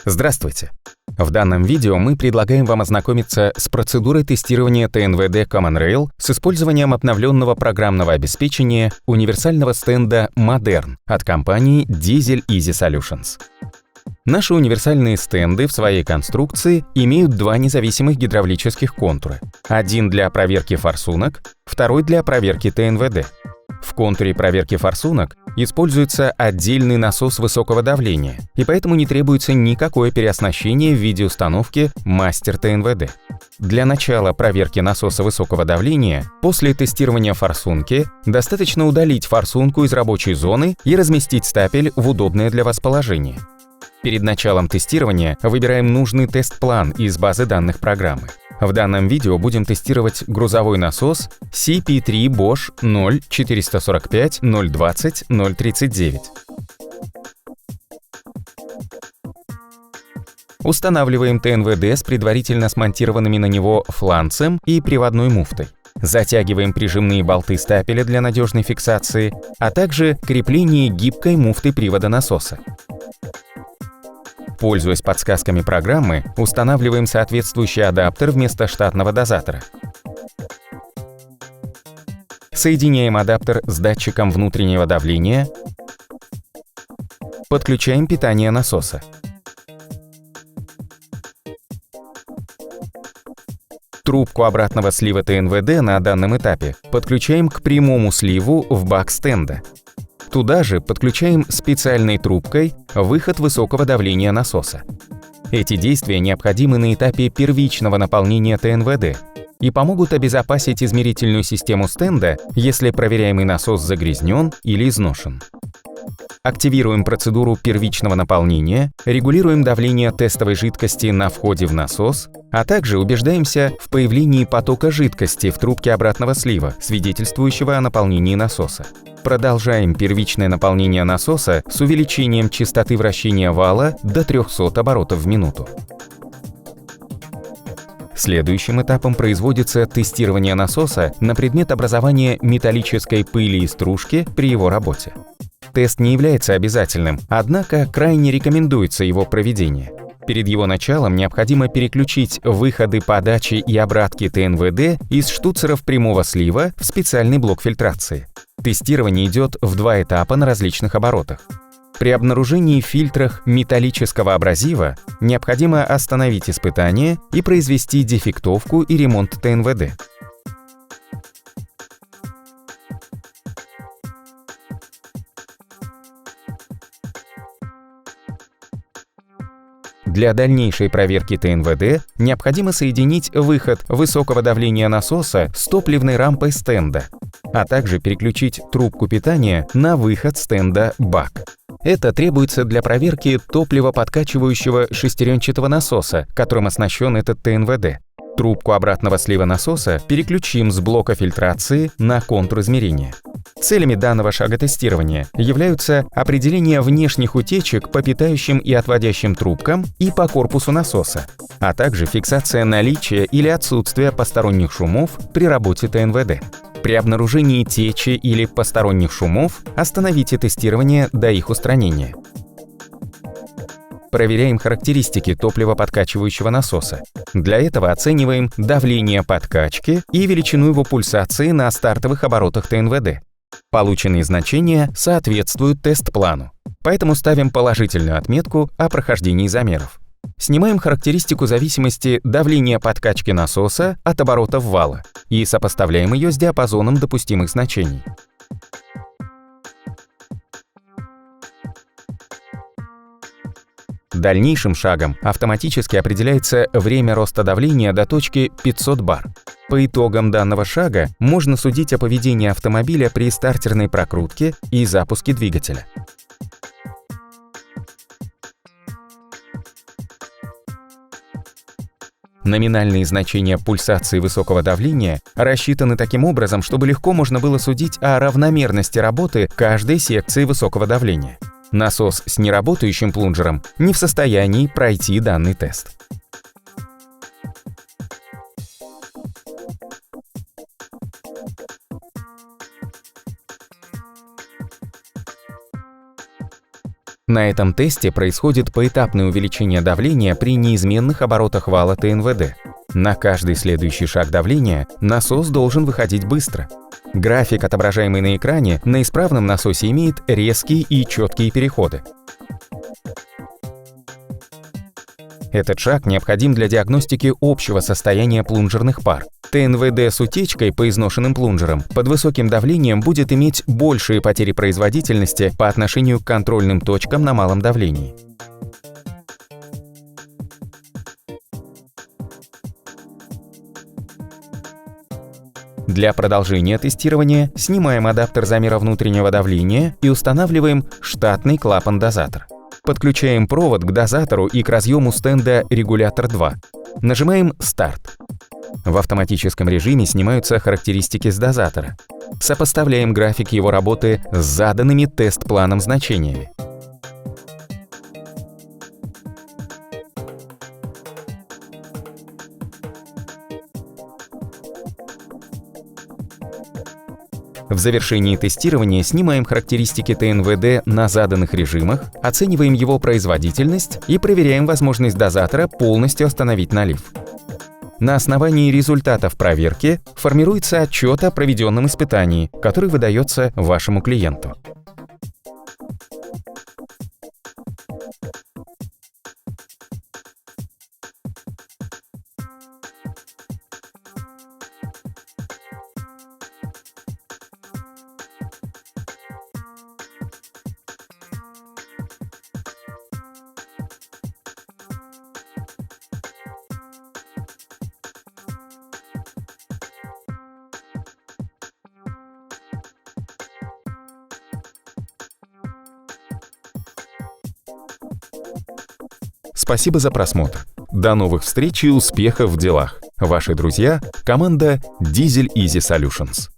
Здравствуйте! В данном видео мы предлагаем вам ознакомиться с процедурой тестирования TNVD Common Rail с использованием обновленного программного обеспечения универсального стенда Modern от компании Diesel Easy Solutions. Наши универсальные стенды в своей конструкции имеют два независимых гидравлических контура. Один для проверки форсунок, второй для проверки ТНВД. В контуре проверки форсунок используется отдельный насос высокого давления, и поэтому не требуется никакое переоснащение в виде установки мастер ТНВД. Для начала проверки насоса высокого давления, после тестирования форсунки, достаточно удалить форсунку из рабочей зоны и разместить стапель в удобное для вас положение. Перед началом тестирования выбираем нужный тест-план из базы данных программы. В данном видео будем тестировать грузовой насос CP3 Bosch 0445 020 039. Устанавливаем ТНВД с предварительно смонтированными на него фланцем и приводной муфтой. Затягиваем прижимные болты стапеля для надежной фиксации, а также крепление гибкой муфты привода насоса. Пользуясь подсказками программы, устанавливаем соответствующий адаптер вместо штатного дозатора. Соединяем адаптер с датчиком внутреннего давления. Подключаем питание насоса. Трубку обратного слива ТНВД на данном этапе подключаем к прямому сливу в бак стенда. Туда же подключаем специальной трубкой выход высокого давления насоса. Эти действия необходимы на этапе первичного наполнения ТНВД и помогут обезопасить измерительную систему стенда, если проверяемый насос загрязнен или изношен. Активируем процедуру первичного наполнения, регулируем давление тестовой жидкости на входе в насос, а также убеждаемся в появлении потока жидкости в трубке обратного слива, свидетельствующего о наполнении насоса. Продолжаем первичное наполнение насоса с увеличением частоты вращения вала до 300 оборотов в минуту. Следующим этапом производится тестирование насоса на предмет образования металлической пыли и стружки при его работе. Тест не является обязательным, однако крайне рекомендуется его проведение. Перед его началом необходимо переключить выходы подачи и обратки ТНВД из штуцеров прямого слива в специальный блок фильтрации. Тестирование идет в два этапа на различных оборотах. При обнаружении в фильтрах металлического абразива необходимо остановить испытание и произвести дефектовку и ремонт ТНВД. Для дальнейшей проверки ТНВД необходимо соединить выход высокого давления насоса с топливной рампой стенда, а также переключить трубку питания на выход стенда бак. Это требуется для проверки топливоподкачивающего шестеренчатого насоса, которым оснащен этот ТНВД. Трубку обратного слива насоса переключим с блока фильтрации на контур измерения. Целями данного шага тестирования являются определение внешних утечек по питающим и отводящим трубкам и по корпусу насоса, а также фиксация наличия или отсутствия посторонних шумов при работе ТНВД. При обнаружении течи или посторонних шумов остановите тестирование до их устранения. Проверяем характеристики топливоподкачивающего насоса. Для этого оцениваем давление подкачки и величину его пульсации на стартовых оборотах ТНВД. Полученные значения соответствуют тест-плану, поэтому ставим положительную отметку о прохождении замеров. Снимаем характеристику зависимости давления подкачки насоса от оборотов вала и сопоставляем ее с диапазоном допустимых значений. Дальнейшим шагом автоматически определяется время роста давления до точки 500 бар. По итогам данного шага можно судить о поведении автомобиля при стартерной прокрутке и запуске двигателя. Номинальные значения пульсации высокого давления рассчитаны таким образом, чтобы легко можно было судить о равномерности работы каждой секции высокого давления. Насос с неработающим плунжером не в состоянии пройти данный тест. На этом тесте происходит поэтапное увеличение давления при неизменных оборотах вала ТНВД. На каждый следующий шаг давления насос должен выходить быстро. График, отображаемый на экране, на исправном насосе имеет резкие и четкие переходы. Этот шаг необходим для диагностики общего состояния плунжерных пар. ТНВД с утечкой по изношенным плунжерам под высоким давлением будет иметь большие потери производительности по отношению к контрольным точкам на малом давлении. Для продолжения тестирования снимаем адаптер замера внутреннего давления и устанавливаем штатный клапан-дозатор. Подключаем провод к дозатору и к разъему стенда регулятор 2. Нажимаем «Старт». В автоматическом режиме снимаются характеристики с дозатора. Сопоставляем график его работы с заданными тест-планом значениями. В завершении тестирования снимаем характеристики ТНВД на заданных режимах, оцениваем его производительность и проверяем возможность дозатора полностью остановить налив. На основании результатов проверки формируется отчет о проведенном испытании, который выдается вашему клиенту. Спасибо за просмотр. До новых встреч и успехов в делах. Ваши друзья – команда Diesel Easy Solutions.